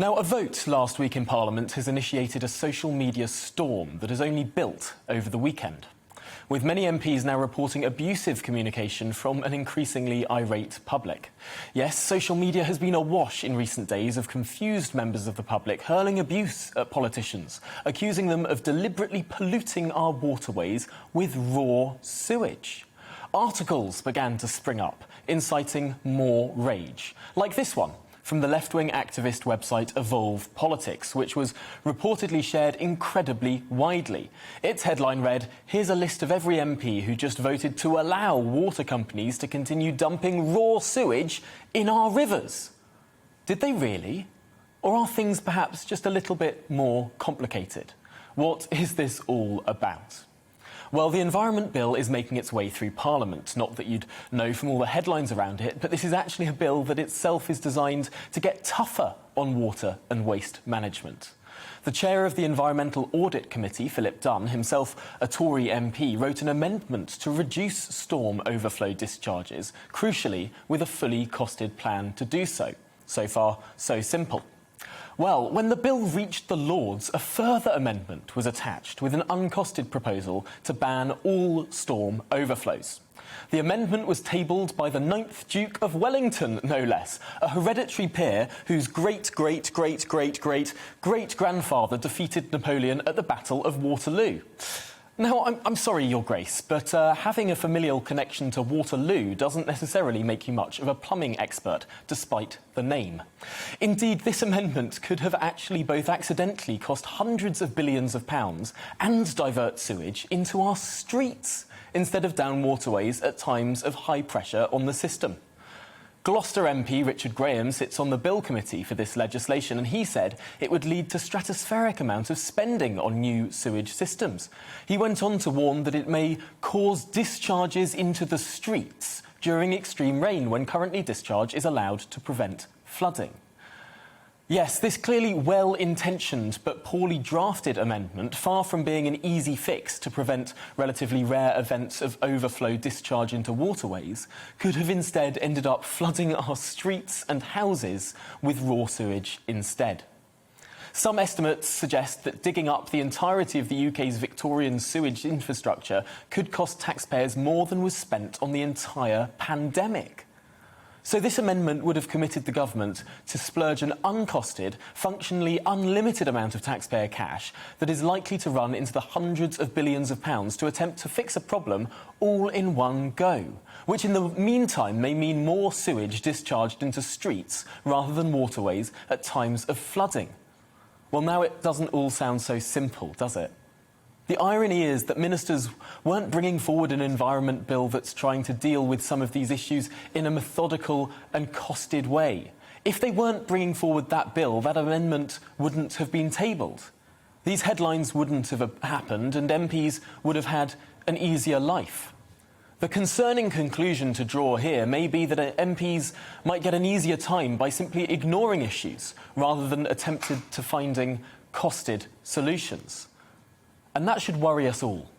Now, a vote last week in Parliament has initiated a social media storm that has only built over the weekend, with many MPs now reporting abusive communication from an increasingly irate public. Yes, social media has been awash in recent days of confused members of the public hurling abuse at politicians, accusing them of deliberately polluting our waterways with raw sewage. Articles began to spring up, inciting more rage, like this one from the left-wing activist website Evolve Politics, which was reportedly shared incredibly widely. Its headline read, "Here's a list of every MP who just voted to allow water companies to continue dumping raw sewage in our rivers." Did they really? Or are things perhaps just a little bit more complicated? What is this all about? Well, the Environment Bill is making its way through Parliament. Not that you'd know from all the headlines around it, but this is actually a bill that itself is designed to get tougher on water and waste management. The chair of the Environmental Audit Committee, Philip Dunn, himself a Tory MP, wrote an amendment to reduce storm overflow discharges, crucially with a fully costed plan to do so. So far, so simple. Well, when the bill reached the Lords, a further amendment was attached with an uncosted proposal to ban all storm overflows. The amendment was tabled by the 9th Duke of Wellington, no less, a hereditary peer whose great-great-great-great-great-grandfather defeated Napoleon at the Battle of Waterloo. Now, I'm sorry, Your Grace, but having a familial connection to Waterloo doesn't necessarily make you much of a plumbing expert, despite the name. Indeed, this amendment could have actually both accidentally cost hundreds of billions of pounds and divert sewage into our streets, instead of down waterways at times of high pressure on the system. Gloucester MP Richard Graham sits on the Bill Committee for this legislation, and he said it would lead to stratospheric amount of spending on new sewage systems. He went on to warn that it may cause discharges into the streets during extreme rain, when currently discharge is allowed to prevent flooding. Yes, this clearly well-intentioned but poorly drafted amendment, far from being an easy fix to prevent relatively rare events of overflow discharge into waterways, could have instead ended up flooding our streets and houses with raw sewage instead. Some estimates suggest that digging up the entirety of the UK's Victorian sewage infrastructure could cost taxpayers more than was spent on the entire pandemic. So this amendment would have committed the government to splurge an uncosted, functionally unlimited amount of taxpayer cash that is likely to run into the hundreds of billions of pounds to attempt to fix a problem all in one go, which in the meantime may mean more sewage discharged into streets rather than waterways at times of flooding. Well, now it doesn't all sound so simple, does it? The irony is that ministers weren't bringing forward an environment bill that's trying to deal with some of these issues in a methodical and costed way. If they weren't bringing forward that bill, that amendment wouldn't have been tabled. These headlines wouldn't have happened, and MPs would have had an easier life. The concerning conclusion to draw here may be that MPs might get an easier time by simply ignoring issues rather than attempting to finding costed solutions. And that should worry us all.